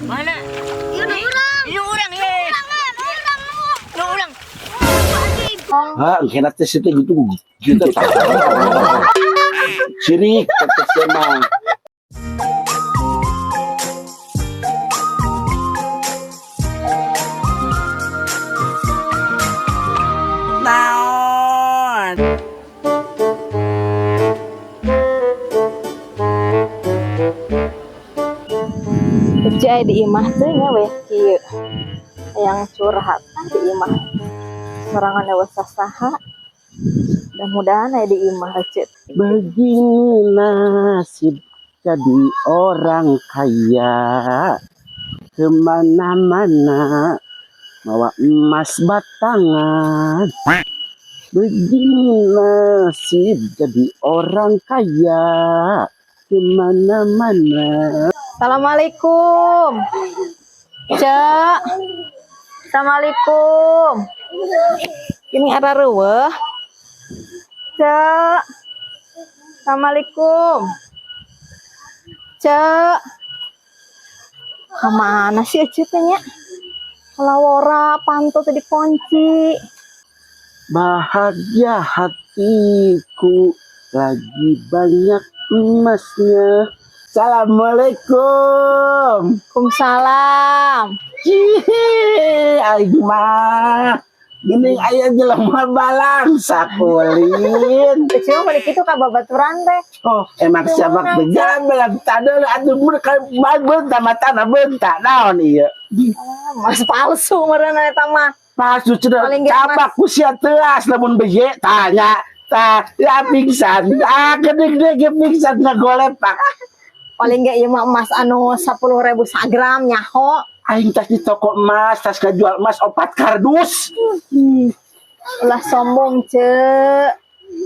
Mana? Ini orang ye. Orang. Kena tes itu gitu kita tahu. Sirik kata semang. Naon? Kerja di imah tuh nya weh kieu. Yang curhat di imah. Sorangan dewasa saha. Mudah-mudahan di imah recet. Begini nasib jadi orang kaya, kemana-mana bawa emas batangan. Begini nasib jadi orang kaya, kemana-mana. Assalamualaikum. Cek. Assalamualaikum. Ini ada reueuh. Cek. Assalamualaikum. Cek. Kemana sih Ece teh nya? Lawora pantu tadi kunci. Bahagia hatiku lagi banyak emasnya. Assalamualaikum. Waalaikumsalam. Aing mah gini aya jelema balang sakulin. Kecil balik itu ka babaturan teh. Oh, emang siapa beja belang tadel atuh mun ka bagun tamatana bentak naon ieu. Mas palsu meureunna eta mah. Palsu cenah Paling ge cabak ku sia teuas lamun beje tanya. Tah, ya pingsan. Gede-gede ge pingsan ngagolepak. Paling gak ieu mah emas anu 10.000 sagram nyaho. Aing tas di toko emas, tas kajual emas 4 kardus. Ulah sombong, Cek.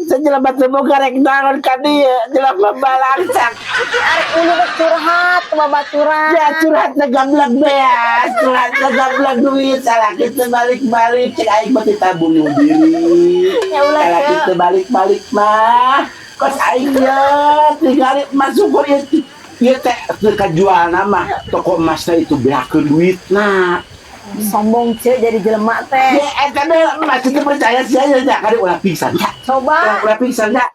Sejelema teu boga rek naon ka dieu, jelema balangsak. Arek ulu curhat ke babaturan. Ya curhat na gablak beas, curhat na gablak duit, salah kita balik-balik, cek aing mah kita bunuh diri. Ya ulah, Salah Cek. kita balik-balik mah, kos aing ya tinggal masuk ieu. Ieu teh teu kajual nama toko emasna itu beakeun duitna. Sombong, Cek, jadi jelema teh. Ya eta mah masih teu percaya sia nya kali ulah pingsan ya. Coba. Ulah pingsan ya.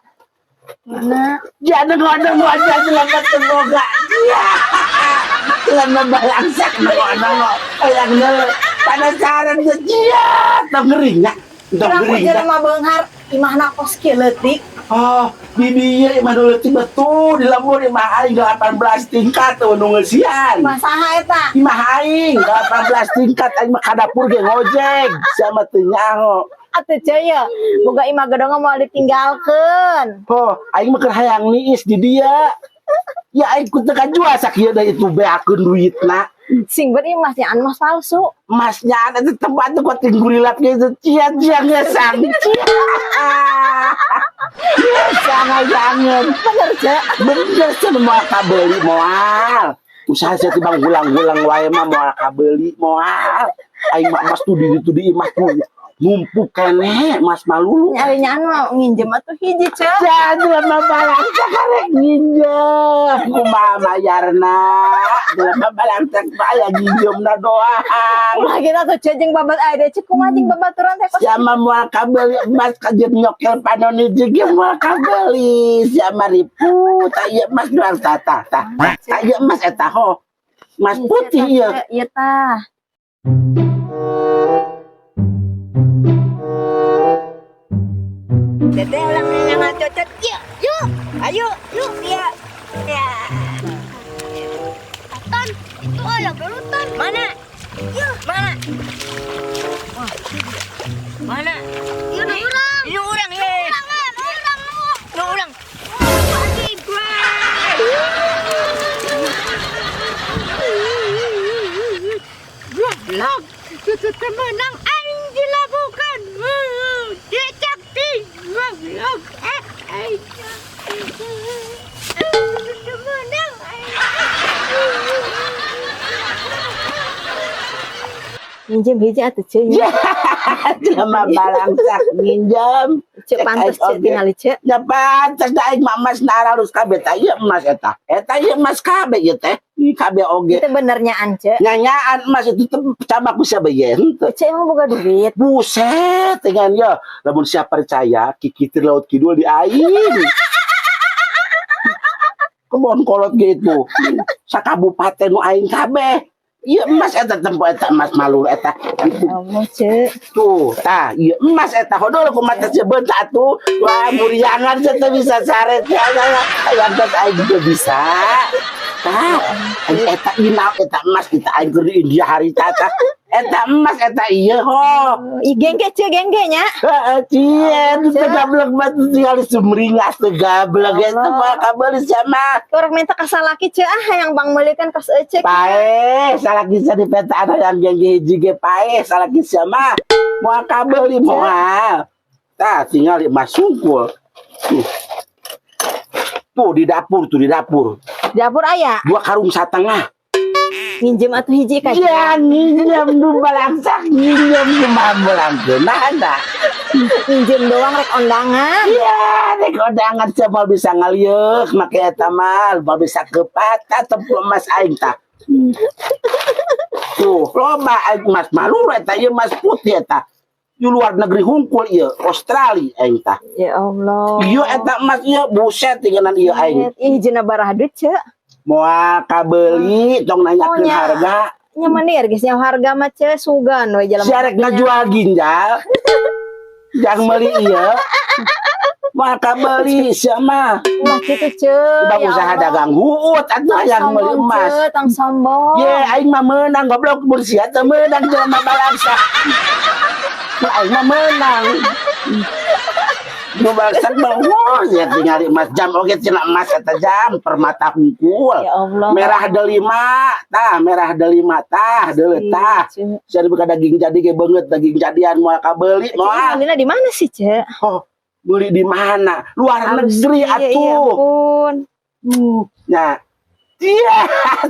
Mana? Jangan ngodong aja jelema teu boga. Ya. Jelema balangsak ngodong. Ayangna penasaran teh cia, teu ngering ya. Teu Kurang ngering. jelema beunghar imahna kos kieu leutik. Oh, bibi ieu imah leutik betul di lembur imah aing 18 tingkat tuh nu ngeusian. Imah saha eta? Imah aing 18 tingkat aing mah ka dapur ge ngojek, sia mah teu nyaho. Atuh Cek ya, boga imah gedong mau ditinggalkeun. Oh, aing mah keur hayang niis di dia. Ya aing ku teu kajual sakieu da itu beakeun duitna. Sing beri emas nya emas palsu. Masnya ada di tempat tuh kok tinggulilapnya itu cia-cia ngesang. Sangat jangan. Bener, Cek. Bener sih mau kabeli moal. Usaha saya timbang gulang-gulang wae mah moal kabeli moal. Aing mah emas tuh di imah tuh ngumpuk keneh emas malulu. Nyari anu nginjem atuh hiji, Cek. Jangan mah balang sakarek nginjem. Kumaha mayarna? Jelema balang sak bae nginjemna doang. Ulah kita tuh Cek jeung babat aya Cek kumaha jeung babaturan teh kos. Sama moal kabeli emas kajet nyokel panoni jeung moal kabeli. Sama riput aya emas doang tah. Aya emas eta ho. Emas putih ieu. Ieu tah. Teteh ulang dengan cocot. Yuk. Ayo, yuk ya. Ya. Tan, itu ayam dulu Tan. Mana? Yuk, mana? Wah. Mana? Yuk, orang. Ini orang ye. Orang. Pagi gua. Goblok. Kita menang Angela bukan. Dia cantik. Goblok. Minjem hiji atuh ce nya. Jelema balangsak nginjem. Ce pantes ce tinggal ce. Ya pantes da aing mah emas naralus kabeh tah ieu emas eta. Eta ieu emas kabeh ieu teh. Ieu kabeh oge. Itu benernya ance. Nyanyaan emas itu teh cabak bisa bae henteu. Ce emang boga duit. Buset dengan ya. Lamun siapa percaya kiki ti laut kidul di aing. Kebon kolot gitu. Sakabupaten nu aing kabeh. Iya emas eta tempo eta emas malur eta gitu. Allah ce. Tuh, tah, iya emas eta hodol ku mata sebeut atuh. Wah, muriangan teh bisa saret ya. Aya teh aing juga bisa. Tah, eta inau eta emas kita aing keur di India harita tah. Eta emas eta ieu ho. I gengge ce gengge nya. Heeh, cieun teh gablek batu tinggal sumringah teh gablek eta mah kabeulis sama. Orang minta ka salaki ce yang bang meulikeun ka ece. Pae, salah kisah di peta ada yang gengge hiji ge pae, salah kisah mah moal kabeli moal. Tah tinggal emas sungkul. Tuh di dapur. Dapur aya. 2 karung satengah. Minjem atuh hiji ka. Ya nginjem du balangsak, nginjem du mambolangkeun ada. Minjem doang rek ondangan. Ya, rek ondangan cepol bisa ngalieuh make eta mah, moal bisa kepata tempo emas aing tah. Tuh, loba aing emas malur eta ieu emas putih eta. Di luar negeri hungkul ieu, Australia aing tah. Ya Allah. Ieu eta emas ieu buset tinggalan ieu aing. Hijina barah duit ce. Moal kabeli tong nanyakeun Nya. harga. Nya manir geus yang harga mah ce sugan we jalan. Siarek ngajual ginjal. Jang meuli ieu. Moal kabeli sia mah. Ulah kitu ce. Bang usaha dagang huut atuh yang meuli emas. Tang sombong. Ye, aing mah meunang goblok mun sia teu meunang jelema balangsa. Aing mah meunang. Nu balangsa mah wah ya tinggal emas jam oge cenah emas eta jam permata hungkul. Ya Allah. Merah delima tah deuleu tah. Sia dibuka daging jadi ge beungeut daging jadian moal kabeli moal. Belinya di mana sih ce? Oh, beli di mana? Luar negeri Iya, iya atuh. pun. Nah, iya,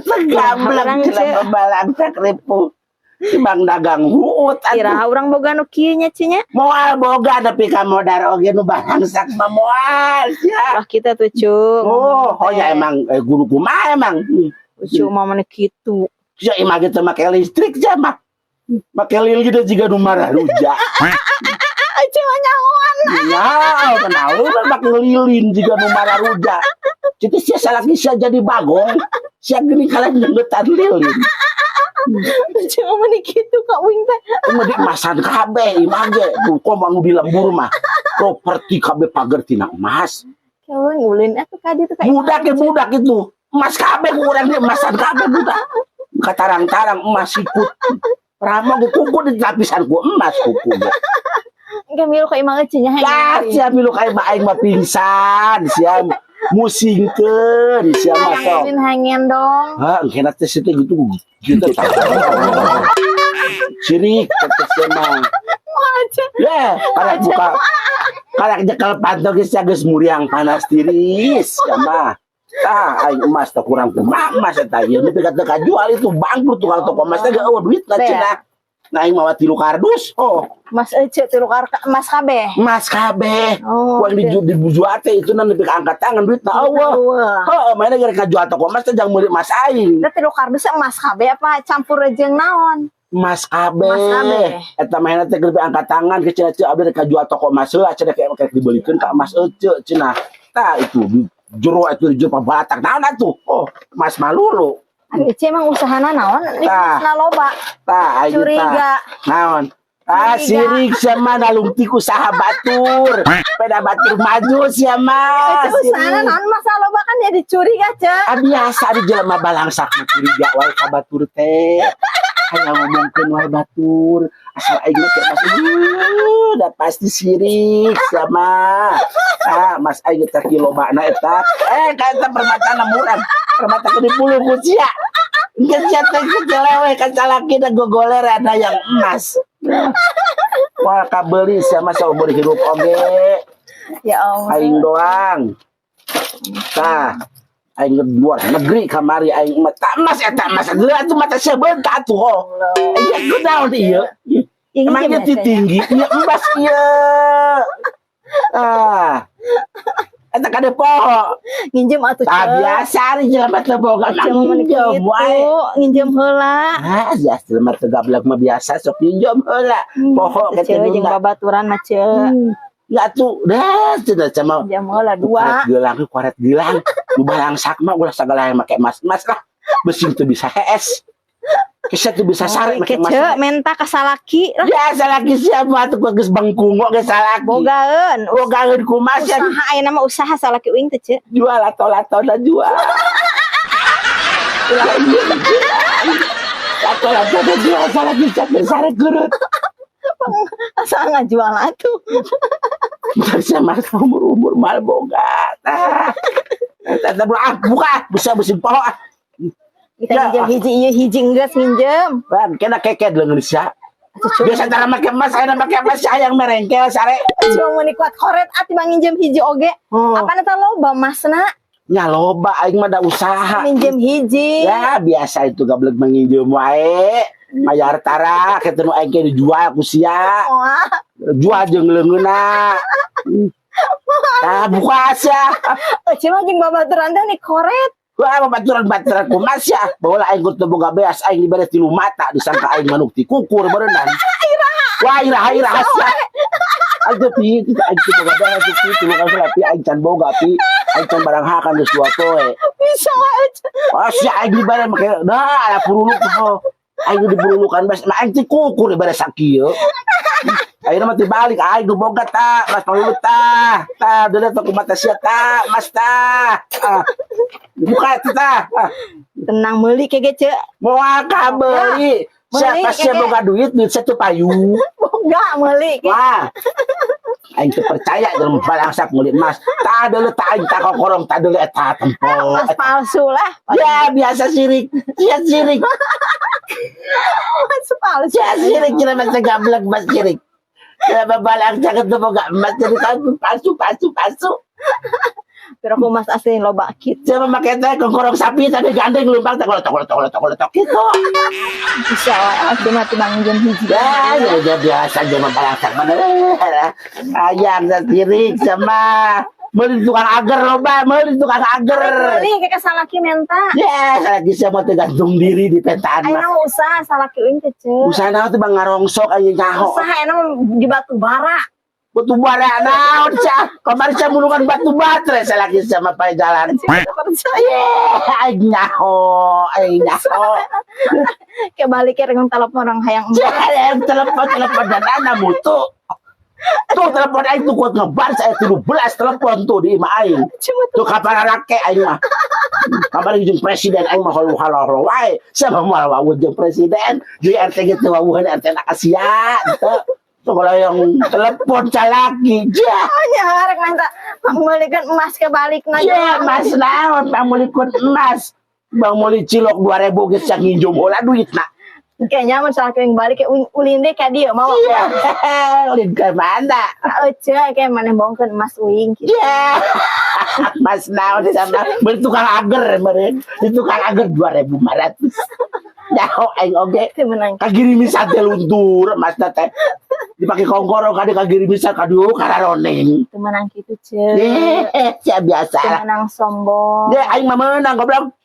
segablek Orang, jelema balangsa kripu. Bang dagang huut Kira atuh. urang boga nu kieu nya ce nya. Moal boga tapi ka modar oge nu balangsak mah moal sia. Lah kita tuh cung. Oh ya emang guru kumaha emang. Cung mah mana kitu. Sia imah gitu make listrik sia mah. Make lilin gitu juga nu marah rujak. Aja nyawan. Ya, kenal lu kan make lilin juga nu marah rujak. Jadi sia salah sia jadi bagong. Sia gini kalian nyengetan lilin. Cung mana kitu Kak Wing teh. Cuma di emasan kabeh imah ge. Kok mau di lembur mah. Properti kabeh pager tina emas. Kawan ngulin atuh ka ditu ka. Budak itu. Emas kabeh kurang di emasan kabeh budak. Katarang-tarang emas ikut. Ramo ge kuku di lapisan ku emas kuku ge. Enggak milu ka imah ece nya. Lah sia milu ka imah aing mah pingsan sia musingkeun sia mah sok. Ngulin hangen dong. Hah, kena teh situ gitu. Gitu tak. Sirik teh sia mah. Aja. Ya, kalau buka kalau jekal pantau geus muriang panas tiris sama. Tah aing emas teh kurang kumaha emas eta ieu nepi ka teu kajual itu bangkrut tukang toko emas teh eueuh duitna cenah. Nah aing mawa 3 kardus. Oh, Mas ece tilu mas kabeh. emas kabeh. Oh. Uang dijual teh itu nepi ka angkat tangan duitna eueuh. Heeh, mainnya gara kajual toko emas teh jang meuli emas aing. Da tilu kardus emas kabeh apa campur jeung naon? Emas kabeh. Emas kabeh. Eta mainnya teh keur angkat tangan ke cenah abdi kajual toko emas heula cenah kayak dibelikeun ka emas ece cenah. Tah itu jero itu jero pabatak naon atuh. Oh, emas malulu. Ece emang usahana naon? Ini loba. Tah aing Curiga. naon? Sirik sama nalung tiku saha batur. Peda batur maju sia mah. Ece usahana naon masa loba kan jadi curiga ce. Biasa di jelema balangsak curiga wae ka batur teh. Aya ngomongkeun wae batur. Asal aing mah masih udah pasti sirik sama. Mas aing teh lobana eta. Ka eta permatana murang. Permata ke 10 ku sia. Geus sia teh kelewe ka calaki da gogoler ada yang emas. Wah kabeli sama saumur hidup oge. Ya Allah. Aing doang. Tah. aing luar negeri kamari aing mah tak mas geula atuh mata sebentar atuh ho. Aya kunaon ieu? Emangnya tinggi ieu emas ieu. Eta kade poho. Nginjem atuh Biasa ari jelema teu boga nginjem wae. Nginjem heula. Jas jelema teu gablek mah biasa sok nginjem heula. Poho Teu jeung babaturan mah ceu. Ya tuh, dah cenah sama Nginjem heula 2. Kuaret gilang. Nu balangsak mah ulah sagala yang make emas lah. Besing teu bisa hees. Kisah tuh bisa sare make emas. Kece menta ka salaki. Ya salaki siapa tuh geus bangkungo ge salaki. Bogaeun kumaha usaha ayeuna mah usaha salaki uing teh ceu. Jual atol-atol da jual. Atol-atol da jual salaki sare gerut. Asa ngajual atuh. Sama umur mal boga. Buka bisa besin poho. Kita nginjem hiji ieu hiji geus nginjem. Ban kena keket leungeun sia. Biasa cara make emas aya make emas sayang merengkel sare. Cuma meuni kuat koret ati mah nginjem hiji oge. Apana teh loba masna? Nya loba aing mah da usaha. Nginjem hiji. Ya biasa itu gablek menginjem wae. Mayar tara kitu nu aing dijual ku sia. Jual jeung leungeunna. Buka sia. Cuma jeung babaturan teh ni koret. Wah, babaturan kumas ya. Bawa aing kudu boga beas aing dibere 3 mata disangka aing manuk ti kukur berenang. Wah, iraha sia. Aja pi, aing teu boga beas ti 3 kali tapi aing can boga pi. Aing can barang hakan geus 2 poe. Bisa aja. Sia aing dibere make ada puruluk ho. Aing dipurulukan beas mah aing ti kukur dibere sakieu. Ayeuna mah dibalik aing nu boga ta, mas palulut ta. Ta deuleu teu mata sia ta, mas ta. Buka itu ta. Tenang meuli kege ceu. Moal ka beuli. Siapa sia boga duit satu payu. Boga meuli. Wah. Aing teu percaya jeung balangsak meuli emas. Ta deuleu ta aing ta kokorong ta deuleu eta tempo. Emas palsu lah. Ya biasa sirik. Ya sirik. Emas palsu. Ya sirik kira mah gablek mas sirik. Kenapa balangsak teu boga emas jadi palsu. Pero aku mas asli loba kitu. Saya memakai teh kokorong sapi tapi gandeng lumpang tak letok gitu. Bisa wae cuma tibang nginjem hiji. Ya biasa aja membalangsak mana. Ayam satirik sama meuli tukang ager loba, meuli tukang ager. Meuli ke salaki menta. Ya, salaki sama tergantung diri di pentaan mah. Ayeuna usaha salaki uing teh ceu. Usaha naon teh bang ngarongsok aya nyaho. Usaha ayeuna di batu bara. Batu bara naon cah? Kamari cah mulungan batu batre salaki sama pae jalan. Percaya. Aing nyaho. Kebalik ke dengan telepon orang hayang. Jangan telepon dan anak mutu. Tuh telepon aing tuh kuat ngebar saya 13 telepon tuh di imah aing. Tuh kapan rake aing mah. Kapan jeung presiden aing mah halo wae. Sama moal wawuh jeung presiden. Di RT gitu wawuhan RT nak kasihan tuh. Tuh kalau yang telepon calaki. Ja. Nya harek minta pamulikeun emas kebalikna. Ya mas naon pamulikeun emas. Bang Moli cilok 2000 geus cak nginjom heula duitna. Kayaknya mun salaki yang balik ulin deh ka dieu mau. Ulin ke mana? Ece kayak maneh bongkeun emas uing kitu. Ya. Mas naon sama beli tukang ager meureun. Di tukang ager 2500. Nyaho aing oge Teu menang. kagirimi sate luntur mas teh. Dipake kongkoro kade kagirimi sa kadieu kararoneng. Teu menang kitu ceu. Sia biasa. Teu menang sombong. Ye aing mah meunang goblok.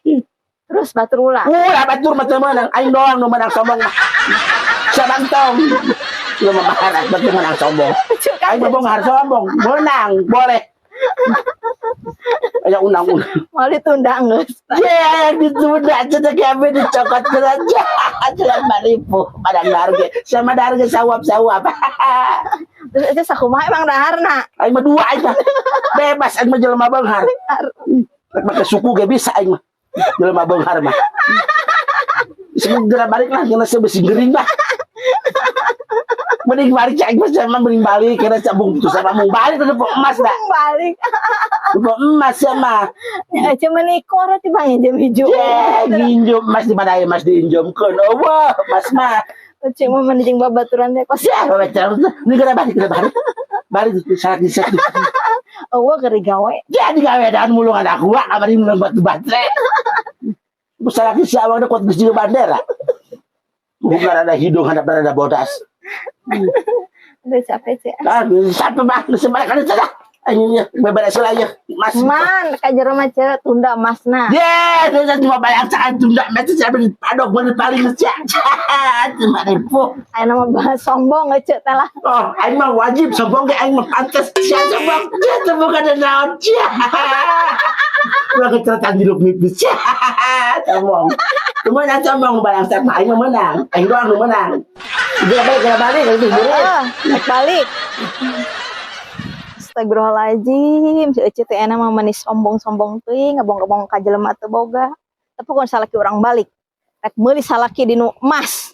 Terus batur ulah. Ulah batur mah teu meunang. Aing doang nu meunang sombong. Sabantong. Lu mah baharat betul menang sombong. Aing mah harus sombong. Menang boleh. Aya undang-undang. Mau ditunda geus. Ya, ditunda cenah kami dicokot aja. Jalan 5000 padang darge. Sama darge sawap-sawap. Terus aja sakumaha emang daharna. Aing mah dua aing mah. Bebas aing mah jelema beunghar. Make suku ge bisa aing mah. Jelema beunghar mah. Segera balik lah, kena sebesi gering lah. Mending balik aing mah sama mending balik kena cabung tu sama mung balik tu emas dah. Balik. Emas sama. Ya cuma nikor ti bang nginjem hijau. Ya, nginjem emas di mana emas diinjemkeun. Wah, emas mah. Cuma mending babaturan teh kos. Ya, babaturan. Ini kena balik. Balik tu salah di satu. Eueuh keur digawe. Jadi gawean mulu anak gua kamari mulung batu baterai. Besar lagi si awang kuat geus jeung bandera. Bukan ada hidung ada bodas. Udah capek sih. Sampai mah sebenarnya kan salah. Akhirnya beberes lagi Mas. Man, ka jero mah tunda masna. Ya, terus cuma bayar sakan tunda mesti saya beli padok bener paling ngecek. Cuma nipu. Aya nama bahas sombong ngecek teh lah. Oh, aing mah wajib sombong ge aing mah pantes. Sia sombong. Dia bukan ada naon. Ulah keceritaan hidup nipis. Sombong. Cuma yang sombong barang sak aing mah menang. Aing doang nu menang. Dia balik itu Balik. Astagfirullahaladzim, si Ece teh mah manis sombong-sombong teuing, ngabong-ngabong ka jelema teu boga. Tapi kun salaki urang balik, rek meuli salaki di nu emas.